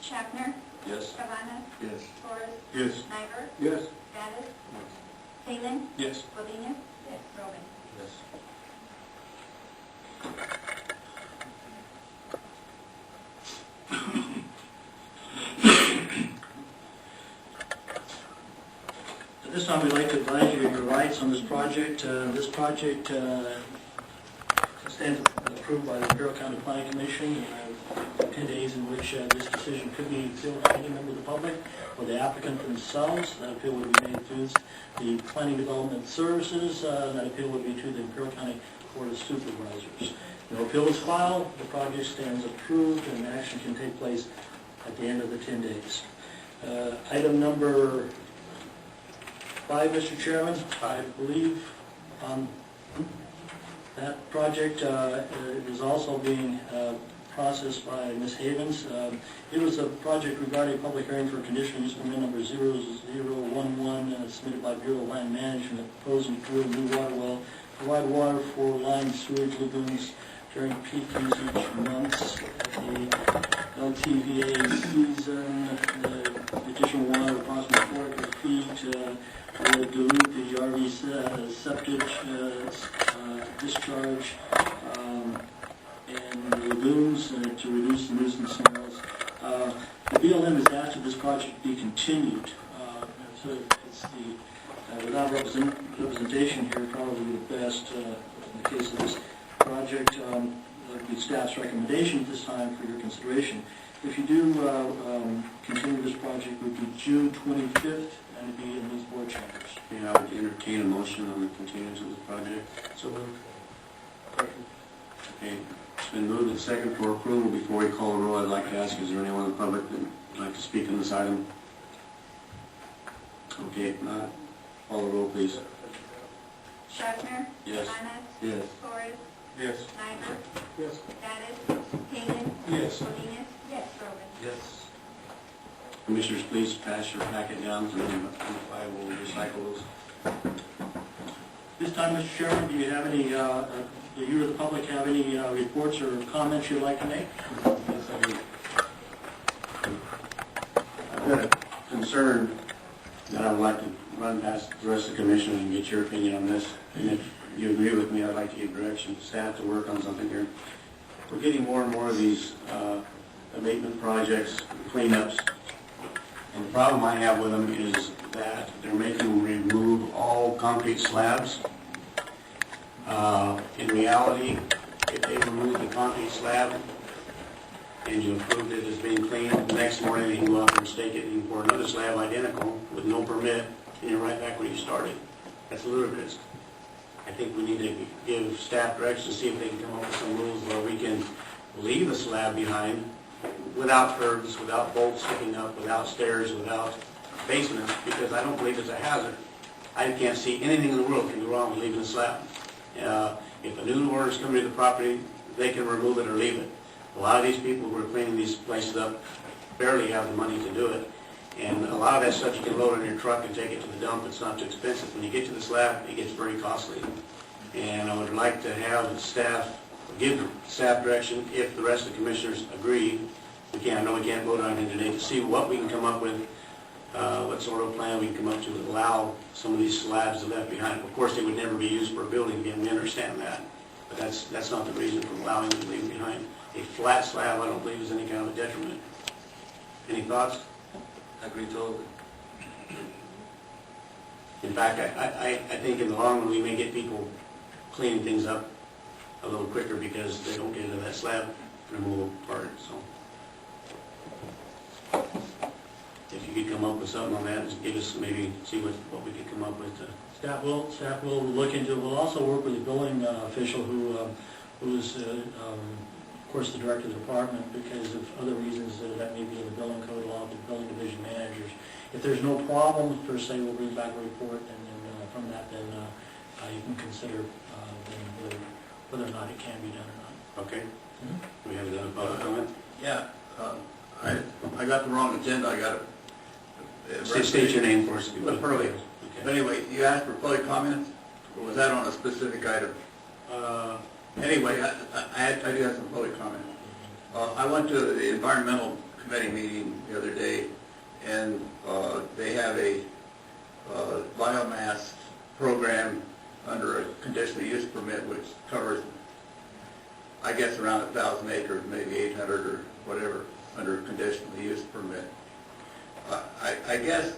Schaffner? Yes. Cavanagh? Yes. Torres? Yes. Snyder? Yes. Gaddis? Palin? Yes. Godinez? Yes. Rogan? Yes. At this time, we'd like to advise you of your rights on this project. This project stands approved by the Imperial County Planning Commission. 10 days in which this decision could be appealed to any member of the public or the applicant themselves. That appeal would be made through the Planning Development Services. That appeal would be to the Imperial County Board of Supervisors. No appeal is filed. The project stands approved, and action can take place at the end of the 10 days. Item number 5, Mr. Chairman, I believe that project is also being processed by Ms. Havens. It was a project regarding a public hearing for conditional use permit number 0011 submitted by Bureau of Land Management, proposing to drill a new water well, provide water for lined sewage lagoons during peak usage months at the LTVA season. The additional water approximately 4 feet will dilute the RV septic discharge and the lagoons to reduce the nuisance smells. The BLM has asked that this project be continued. So it's the, without representation here, probably the best in the case of this project. That would be staff's recommendation at this time for your consideration. If you do continue this project, it would be June 25th, and it'd be in these board chambers. Yeah, I would entertain a motion on the continuance of the project. So moved. Okay, it's been moved and second for approval. Before we call the roll, I'd like to ask, is there anyone in the public that would like to speak on this item? Okay, if not, call the roll, please. Schaffner? Yes. Cavanagh? Yes. Torres? Yes. Snyder? Yes. Gaddis? Palin? Yes. Godinez? Yes. Rogan? Yes. Commissioners, please pass your packet down to them. I will recycle those. This time, Mr. Chairman, do you have any, do you or the public have any reports or comments you'd like to make? Yes, I do. I've got a concern that I would like to run past the rest of the commission and get your opinion on this. And if you agree with me, I'd like to give direction to staff to work on something here. We're getting more and more of these abatement projects, cleanups. And the problem I have with them is that they're making them remove all concrete slabs. In reality, if they remove the concrete slab and you approved it as being clean, the next morning you can go out there and stake it and you can pour another slab identical with no permit, and you're right back where you started. That's ludicrous. I think we need to give staff direction to see if they can come up with some rules where we can leave the slab behind without curbs, without bolts sticking up, without stairs, without basements, because I don't believe it's a hazard. I can't see anything in the world can go wrong with leaving a slab. If a new owner is coming to the property, they can remove it or leave it. A lot of these people who are cleaning these places up barely have the money to do it. And a lot of that stuff you can load in your truck and take it to the dump. It's not too expensive. When you get to the slab, it gets very costly. And I would like to have staff, give staff direction if the rest of the commissioners agree. I know we can't vote on it today, to see what we can come up with, what sort of plan we can come up to allow some of these slabs to be left behind. Of course, they would never be used for a building again. We understand that. But that's not the reason for allowing them to leave them behind. A flat slab, I don't believe, is any kind of a detriment. Any thoughts? I agree totally. In fact, I think in the long run we may get people cleaning things up a little quicker because they don't get into that slab removal part. So, if you could come up with something on that, just give us maybe see what we could come up with. Staff will look into it. We'll also work with the building official who is, of course, the director of the department, because of other reasons that may be in the building code law, the building division managers. If there's no problem per se, we'll bring back a report, and then from that, then you can consider whether or not it can be done or not. Okay. We have another public comment. Yeah, I got the wrong agenda. I got it. State your name for us. Earlier. Okay. But anyway, you asked for public comments, or was that on a specific item? Anyway, I do have some public comment. I went to the environmental committee meeting the other day, and they have a biomass program under a conditional use permit which covers, I guess, around 1,000 acres, maybe 800 or whatever, under a conditional use permit. I guess,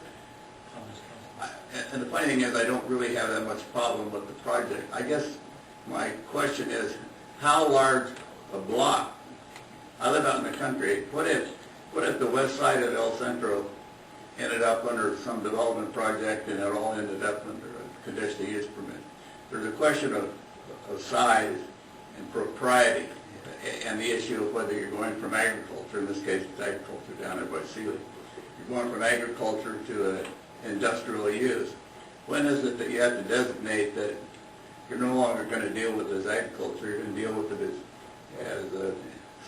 and the funny thing is, I don't really have that much problem with the project. I guess my question is, how large a block? I live out in the country. What if the west side of El Centro ended up under some development project and it all ended up under a conditional use permit? There's a question of size and propriety, and the issue of whether you're going from agriculture, in this case it's agriculture down there by Sealy, you're going from agriculture to an industrial use. When is it that you have to designate that you're no longer going to deal with it as agriculture, you're going to deal with it as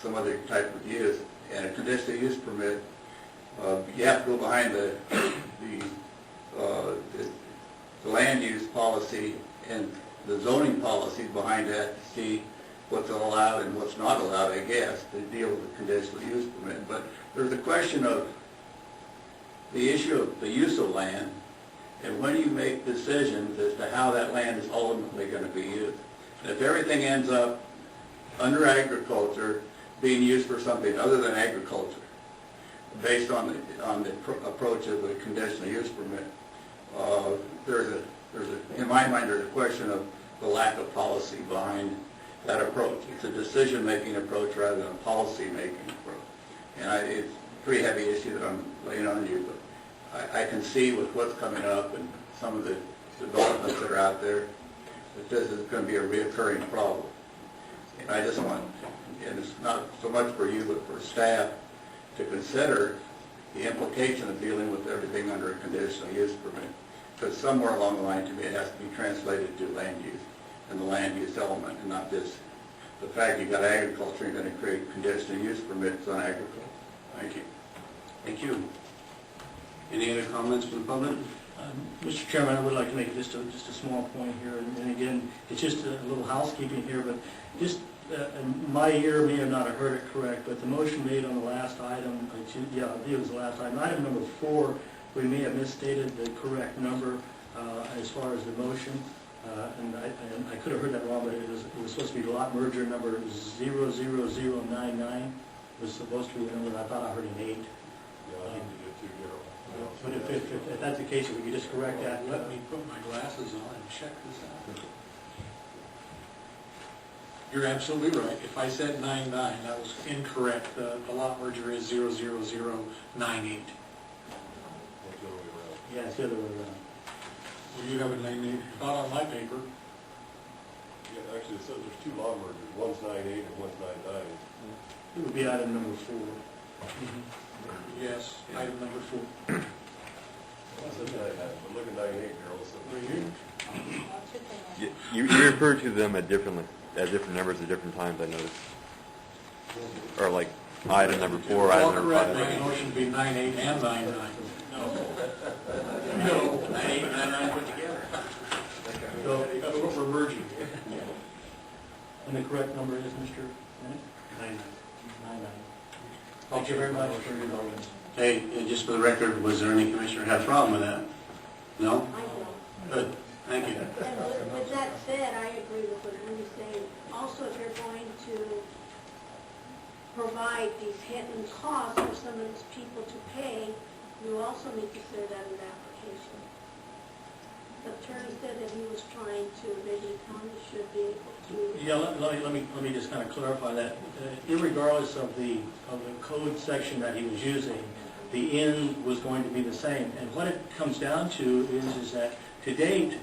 some other type of use? And a conditional use permit, you have to go behind the land use policy and the zoning policy behind that to see what's allowed and what's not allowed, I guess, to deal with the conditional use permit. But there's a question of the issue of the use of land, and when you make decisions as to how that land is ultimately going to be used. And if everything ends up under agriculture being used for something other than agriculture, based on the approach of the conditional use permit, in my mind, there's a question of the lack of policy behind that approach. It's a decision-making approach rather than a policy-making approach. And it's a pretty heavy issue that I'm laying on you, but I can see with what's coming up and some of the developments that are out there that this is going to be a reoccurring problem. And I just want, and it's not so much for you, but for staff, to consider the implication of dealing with everything under a conditional use permit. Because somewhere along the line, to me, it has to be translated to land use and the land use element, and not just the fact you got agriculture, you're going to create conditional use permits on agriculture. Thank you. Thank you. Any other comments from the public? Mr. Chairman, I would like to make just a small point here, and again, it's just a little housekeeping here, but just my ear may have not heard it correct, but the motion made on the last item, I believe it was the last item, item number 4, we may have misstated the correct number as far as the motion, and I could have heard that wrong, but it was supposed to be lot merger number 00099 was supposed to be the number, and I thought I heard an 8. But if that's the case, if we could just correct that. Let me put my glasses on and check this out. You're absolutely right. If I said 99, that was incorrect. The lot merger is 00098. Yeah, it's the other way around. Well, you have a 98, not on my paper. Yeah, actually, it says there's 2 lot mergers. One's 98 and one's 99. It would be item number 4. Yes, item number 4. Well, that's 99. But look at 98, Harold. So You refer to them at different numbers at different times, I noticed. Or like item number 4, item number 5. Make a motion to be 98 and 99. No, 98 and 99 put together. So that's what we're merging. And the correct number is, Mr. Bennett? 99. Thank you very much for your comments. Hey, and just for the record, was there any commissioner who had a problem with that? No? I don't. Good. Thank you. And with that said, I agree with what Rudy's saying. Also, if you're going to provide these hidden costs for some of these people to pay, you also need to consider that in the application. The attorney said that he was trying to, maybe the county should be able to. Yeah, let me just kind of clarify that. Irregardless of the code section that he was using, the end was going to be the same. And what it comes down to is that to date,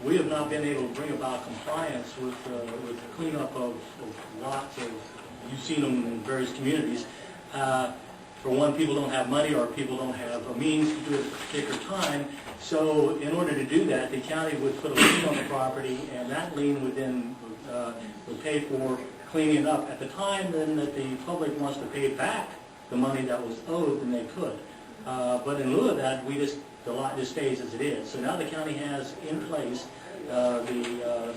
we have not been able to bring about compliance with the cleanup of lots of, you've seen them in various communities. For one, people don't have money or people don't have a means to do it at a particular time. So in order to do that, the county would put a lien on the property, and that lien would then would pay for cleaning it up. At the time then that the public wants to pay back the money that was owed, then they could. But in lieu of that, the lot just stays as it is. So now the county has in place the